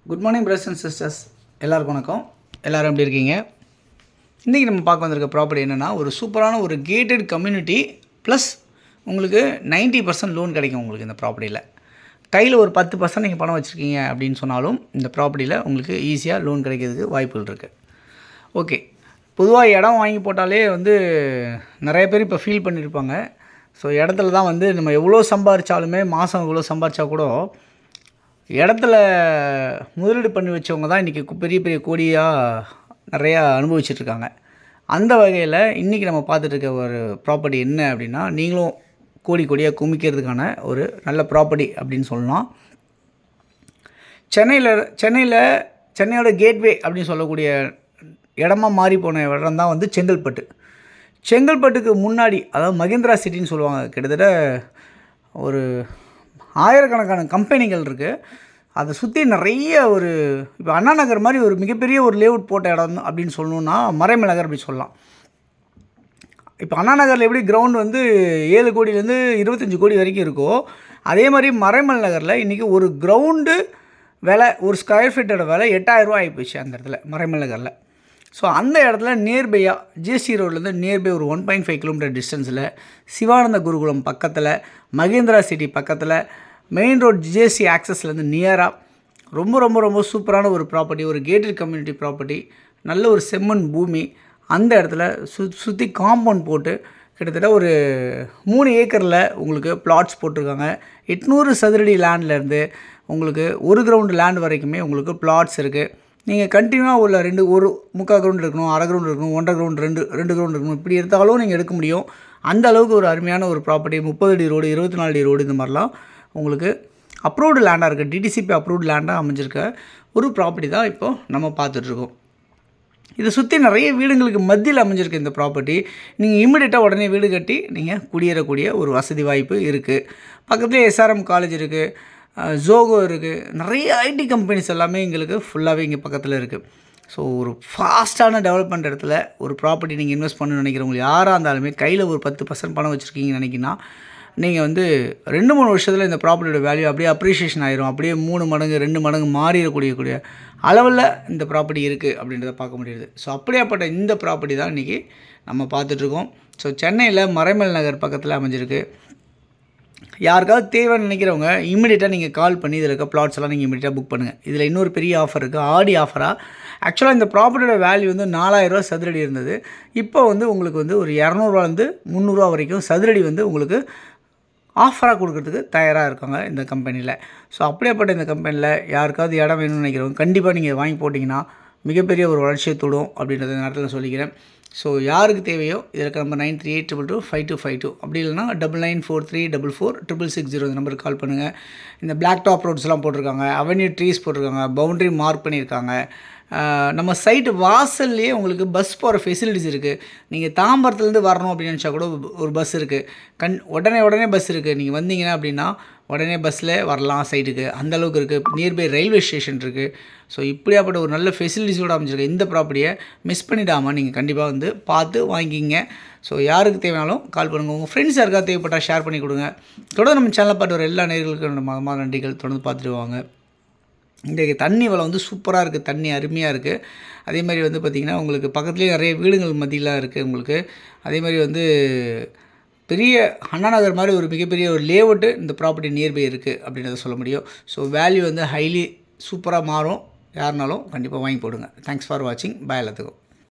Good morning brothers and sisters, எல்லாருக்கும் வணக்கம். எல்லோரும் எப்படி இருக்கீங்க? இன்றைக்கி நம்ம பார்க்க வந்திருக்க ப்ராப்பர்ட்டி என்னென்னா, ஒரு சூப்பரான ஒரு கேட்டட் கம்யூனிட்டி ப்ளஸ் உங்களுக்கு 90% லோன் கிடைக்கும். உங்களுக்கு இந்த ப்ராப்பர்ட்டியில் கையில் ஒரு 10% நீங்கள் பணம் வச்சுருக்கீங்க அப்படின்னு சொன்னாலும் இந்த ப்ராப்பர்ட்டியில் உங்களுக்கு ஈஸியாக லோன் கிடைக்கிறதுக்கு வாய்ப்புகள் இருக்குது. ஓகே, பொதுவாக இடம் வாங்கி போட்டாலே நிறைய பேர் இப்போ ஃபீல் பண்ணியிருப்பாங்க. ஸோ இடத்துல தான் நம்ம எவ்வளோ சம்பாதிச்சாலுமே, மாதம் எவ்வளோ சம்பாதிச்சா கூட இடத்துல முதலீடு பண்ணி வச்சவங்க தான் இன்றைக்கி பெரிய பெரிய கோடியாக நிறையா அனுபவிச்சிட்ருக்காங்க. அந்த வகையில் இன்றைக்கி நம்ம பார்த்துட்ருக்க ஒரு ப்ராப்பர்ட்டி என்ன அப்படின்னா, நீங்களும் கோடியாக குமிக்கிறதுக்கான ஒரு நல்ல ப்ராப்பர்ட்டி அப்படின்னு சொல்லலாம். சென்னையோட கேட்வே அப்படின்னு சொல்லக்கூடிய இடமா மாறி போன இடம் தான் செங்கல்பட்டு. செங்கல்பட்டுக்கு முன்னாடி, அதாவது மகேந்திரா சிட்டின்னு சொல்லுவாங்க. கிட்டத்தட்ட ஒரு ஆயிரக்கணக்கான கம்பெனிகள் இருக்குது. அதை சுற்றி நிறைய இப்போ அண்ணா நகர் மாதிரி ஒரு மிகப்பெரிய ஒரு லேஅவுட் போட்ட இடம் அப்படின்னு சொல்லணுன்னா மறைமல் நகர் அப்படி சொல்லலாம். இப்போ அண்ணா நகரில் எப்படி கிரவுண்ட் 7 கோடியிலேருந்து 25 கோடி வரைக்கும் இருக்கோ, அதே மாதிரி மறைமல் நகரில் இன்றைக்கி ஒரு கிரவுண்டு விலை, ஒரு ஸ்கொயர் ஃபீட்டோட விலை 8,000 ரூபா ஆகிப்போச்சு அந்த இடத்துல, மறைமல் நகரில். ஸோ அந்த இடத்துல நியர்பையாக ஜிஎஸ்டி ரோட்லேருந்து நியர்பை ஒரு 1.5 கிலோமீட்டர் டிஸ்டன்ஸில், சிவானந்த குருகுலம் பக்கத்தில், மகேந்திரா சிட்டி பக்கத்தில், மெயின் ரோட் ஜிஎஸ்டி ஆக்சஸ்லேருந்து நியராக ரொம்ப ரொம்ப ரொம்ப சூப்பரான ஒரு ப்ராப்பர்ட்டி, ஒரு கேட்டட் கம்யூனிட்டி ப்ராப்பர்ட்டி, நல்ல ஒரு செம்மண் பூமி. அந்த இடத்துல சுற்றி காம்பவுண்ட் போட்டு கிட்டத்தட்ட ஒரு 3 ஏக்கரில் உங்களுக்கு பிளாட்ஸ் போட்டிருக்காங்க. 800 சதுரடி லேண்ட்லேருந்து உங்களுக்கு 1 கிரவுண்டு லேண்ட் வரைக்குமே உங்களுக்கு பிளாட்ஸ் இருக்குது. நீங்கள் கண்டினியூவாக உள்ள ஒரு 3/4 கிரவுண்ட் இருக்கணும், அரை கிரவுண்ட் இருக்கணும், 1.5 கிரவுண்ட், 2 கிரவுண்ட் இருக்கணும், இப்படி எடுத்தாலும் நீங்கள் எடுக்க முடியும். அந்த அளவுக்கு ஒரு அருமையான ஒரு ப்ராப்பர்ட்டி. 30 அடி ரோடு, 24 அடி ரோடு, இந்த மாதிரிலாம் உங்களுக்கு அப்ரூவ்டு லேண்டாக இருக்குது. டிடிசிபி அப்ரூவ்டு லேண்டாக அமைஞ்சிருக்க ஒரு ப்ராப்பர்ட்டி தான் இப்போது நம்ம பார்த்துட்ருக்கோம். இதை சுற்றி நிறைய வீடுங்களுக்கு மத்தியில் அமைஞ்சிருக்கு இந்த ப்ராப்பர்ட்டி. நீங்கள் இம்மிடியட்டாக உடனே வீடு கட்டி நீங்கள் குடியேறக்கூடிய ஒரு வசதி வாய்ப்பு இருக்குது. பக்கத்துலேயே எஸ்ஆர்எம் காலேஜ் இருக்குது, ஜோகோ இருக்குது, நிறைய ஐடி கம்பெனிஸ் எல்லாமே எங்களுக்கு ஃபுல்லாகவே இங்கே பக்கத்தில் இருக்குது. ஸோ ஒரு ஃபாஸ்ட்டான டெவலப்மெண்ட் இடத்துல ஒரு ப்ராப்பர்ட்டி நீங்கள் இன்வெஸ்ட் பண்ணணும்னு நினைக்கிறவங்க யாராக இருந்தாலுமே கையில் ஒரு 10% பணம் வச்சுருக்கீங்கன்னு நினைக்கிங்கன்னா, நீங்கள் 2-3 வருஷத்தில் இந்த ப்ராப்பர்ட்டியோட வேல்யூ அப்படியே அப்ரிஷியேஷன் ஆயிரும். அப்படியே 3 மடங்கு 2 மடங்கு மாறிடக்கூடிய அளவில் இந்த ப்ராப்பர்ட்டி இருக்குது அப்படின்றத பார்க்க முடியுது. ஸோ அப்படியாப்பட்ட இந்த ப்ராப்பர்ட்டி தான் இன்றைக்கி நம்ம பார்த்துட்ருக்கோம். ஸோ சென்னையில் மறைமல் நகர் பக்கத்தில் அமைஞ்சிருக்கு. யாருக்காவது தேவைன்னு நினைக்கிறவங்க இம்மிடியட்டாக நீங்கள் கால் பண்ணி இதில் இருக்க பிளாட்ஸ் எல்லாம் நீங்கள் இம்மிடியட்டாக புக் பண்ணுங்கள். இதில் இன்னொரு பெரிய ஆஃபர் இருக்குது, ஆடி ஆஃபராக. ஆக்சுவலாக இந்த ப்ராப்பர்ட்டியோட வேல்யூ 4,000 ரூபா சதுரடி இருந்தது. இப்போ உங்களுக்கு ஒரு 200 300 வரைக்கும் சதுரடி உங்களுக்கு ஆஃபராக கொடுக்குறதுக்கு தயாராக இருக்காங்க இந்த கம்பெனியில். ஸோ அப்படியேப்பட்ட இந்த கம்பெனியில் யாருக்காவது இடம் வேணும்னு நினைக்கிறவங்க கண்டிப்பாக நீங்கள் வாங்கி போட்டிங்கன்னா மிகப்பெரிய ஒரு வளர்ச்சியை தொடும் அப்படின்றத நேரத்தில் சொல்லிக்கிறேன். ஸோ யாருக்கு தேவையோ இதில் நம்பர் 9382225252, அப்படி இல்லைனா 9943444660 இந்த நம்பருக்கு கால் பண்ணுங்கள். இந்த பிளாக் டாப் ரோட்ஸ்லாம் போட்டிருக்காங்க, அவென்யூ ட்ரீஸ் போட்டிருக்காங்க, பவுண்ட்ரி மார்க் பண்ணியிருக்காங்க. நம்ம சைட்டு வாசல்லையே உங்களுக்கு பஸ் போகிற ஃபெசிலிட்டிஸ் இருக்குது. நீங்கள் தாம்பரத்துலேருந்து வரணும் அப்படின்னு நினச்சா கூட ஒரு பஸ் இருக்குது. உடனே பஸ் இருக்குது. நீங்கள் வந்தீங்கன்னா அப்படின்னா உடனே பஸ்ஸில் வரலாம் சைட்டுக்கு, அந்தளவுக்கு இருக்குது. நியர்பை ரயில்வே ஸ்டேஷன் இருக்குது. ஸோ இப்படியாப்பட்ட ஒரு நல்ல ஃபெசிலிட்டிஸோடு அமைச்சிருக்கு இந்த ப்ராப்பர்ட்டியை மிஸ் பண்ணிடாமல் நீங்கள் கண்டிப்பாக பார்த்து வாங்கிக்கிங்க. ஸோ யாருக்கு தேவையானாலும் கால் பண்ணுங்கள். உங்கள் ஃப்ரெண்ட்ஸ் யாருக்காவது தேவைப்பட்டால் ஷேர் பண்ணி கொடுங்க. தொடர்ந்து நம்ம சேனலை பார்த்து வர எல்லா நேயர்களுக்கும் மகமாக நன்றிகள். தொடர்ந்து பார்த்துட்டு வாங்க. இன்றைக்கு தண்ணி வளம் சூப்பராக இருக்குது, தண்ணி அருமையாக இருக்குது. அதே மாதிரி பார்த்திங்கன்னா உங்களுக்கு பக்கத்துலேயே நிறைய வீடுகள் மத்தியெலாம் இருக்குது உங்களுக்கு. அதே மாதிரி பெரிய அண்ணா நகர் மாதிரி ஒரு மிகப்பெரிய ஒரு லேஅவுட்டு இந்த ப்ராப்பர்ட்டி நியர்பை இருக்குது அப்படின்றத சொல்ல முடியும். ஸோ வேல்யூ ஹைலி சூப்பராக மாறும். யாருனாலும் கண்டிப்பாக வாங்கி போடுங்க. தேங்க்ஸ் ஃபார் வாட்சிங். பாய் எல்லாத்துக்கும்.